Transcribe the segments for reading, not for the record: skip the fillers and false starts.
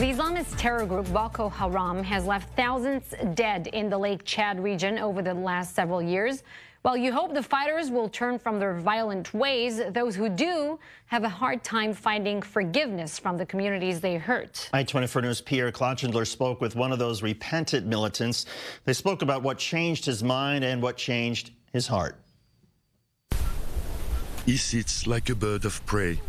The Islamist terror group Boko Haram has left thousands dead in the Lake Chad region over the last several years. While you hope the fighters will turn from their violent ways, those who do have a hard time finding forgiveness from the communities they hurt. I-24 News' Pierre Klotchendler spoke with one of those repentant militants. They spoke about what changed his mind and what changed his heart. He sits like a bird of prey.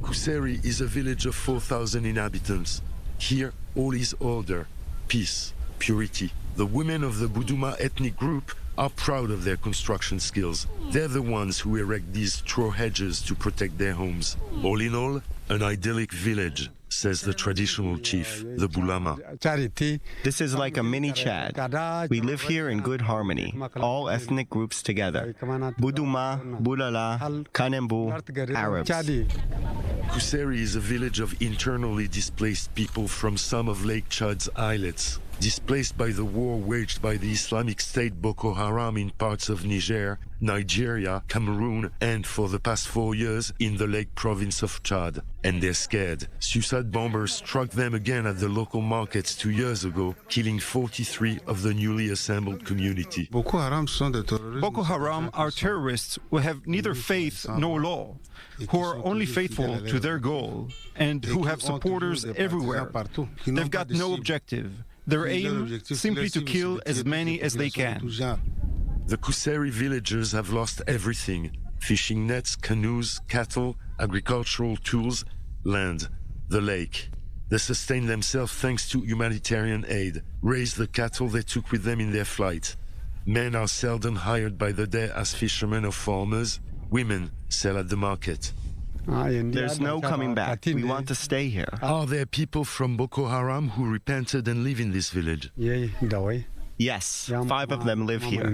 Kuseri is a village of 4,000 inhabitants. Here, all is order, peace, purity. The women of the Buduma ethnic group are proud of their construction skills. They're the ones who erect these straw hedges to protect their homes. All in all, an idyllic village, says the traditional chief, the Bulama. This is like a mini Chad. We live here in good harmony, all ethnic groups together. Buduma, Bulala, Kanembu, Arabs. Kuseri is a village of internally displaced people from some of Lake Chad's islets, displaced by the war waged by the Islamic State Boko Haram in parts of Niger, Nigeria, Cameroon, and for the past 4 years in the Lake province of Chad. And they're scared. Suicide bombers struck them again at the local markets 2 years ago, killing 43 of the newly assembled community. Boko Haram are terrorists who have neither faith nor law, who are only faithful to their goal, and who have supporters everywhere. They've got no objective. Their aim simply to kill as many as they can. The Kuseri villagers have lost everything: fishing nets, canoes, cattle, agricultural tools, land, the lake. They sustain themselves thanks to humanitarian aid, raise the cattle they took with them in their flight. Men are seldom hired by the day as fishermen or farmers. Women sell at the market. There's no coming back. We want to stay here. Are there people from Boko Haram who repented and live in this village? Yes, 5 of them live here.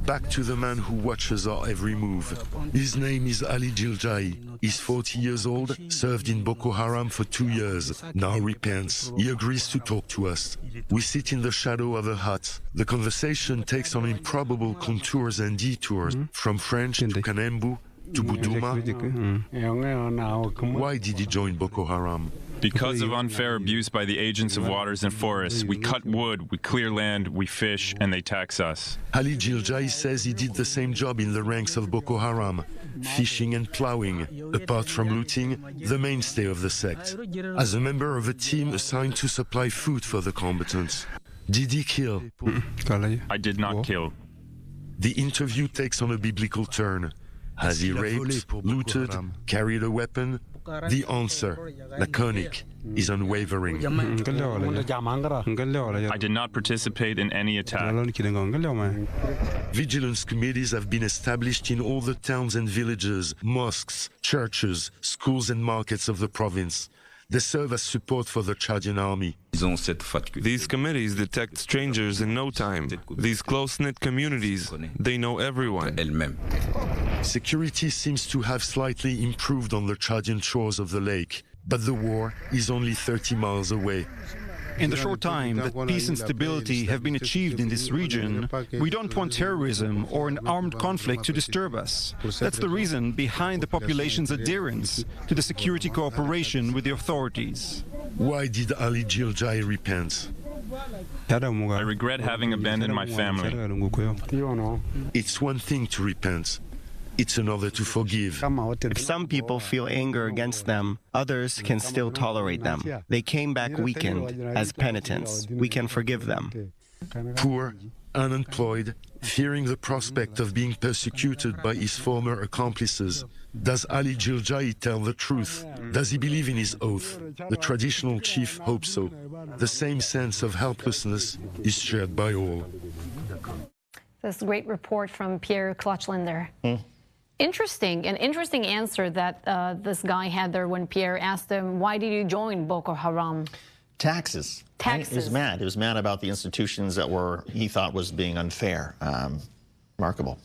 Back to the man who watches our every move. His name is Ali Jiljai. He's 40 years old, served in Boko Haram for 2 years, now repents. He agrees to talk to us. We sit in the shadow of a hut. The conversation takes on improbable contours and detours, from French to Kanembu to Buduma. Why did he join Boko Haram? Because of unfair abuse by the agents of waters and forests. We cut wood, we clear land, we fish, and they tax us. Ali Jiljai says he did the same job in the ranks of Boko Haram, fishing and plowing, apart from looting, the mainstay of the sect. As a member of a team assigned to supply food for the combatants. Did he kill? I did not kill. The interview takes on a biblical turn. Has he raped, looted, carried a weapon? The answer, laconic, is unwavering. I did not participate in any attack. Vigilance committees have been established in all the towns and villages, mosques, churches, schools and markets of the province. They serve as support for the Chadian army. These committees detect strangers in no time. These close-knit communities, they know everyone. Security seems to have slightly improved on the Chadian shores of the lake, but the war is only 30 miles away. In the short time that peace and stability have been achieved in this region, we don't want terrorism or an armed conflict to disturb us. That's the reason behind the population's adherence to the security cooperation with the authorities. Why did Ali Jiljai repent? I regret having abandoned my family. It's one thing to repent. It's another to forgive. If some people feel anger against them, others can still tolerate them. They came back weakened as penitents. We can forgive them. Poor, unemployed, fearing the prospect of being persecuted by his former accomplices. Does Ali Jiljai tell the truth? Does he believe in his oath? The traditional chief hopes so. The same sense of helplessness is shared by all. This great report from Pierre Klotchendler. An interesting answer that this guy had there when Pierre asked him, why did you join Boko Haram? Taxes. Taxes. He was mad. He was mad about the institutions that he thought was being unfair. Remarkable.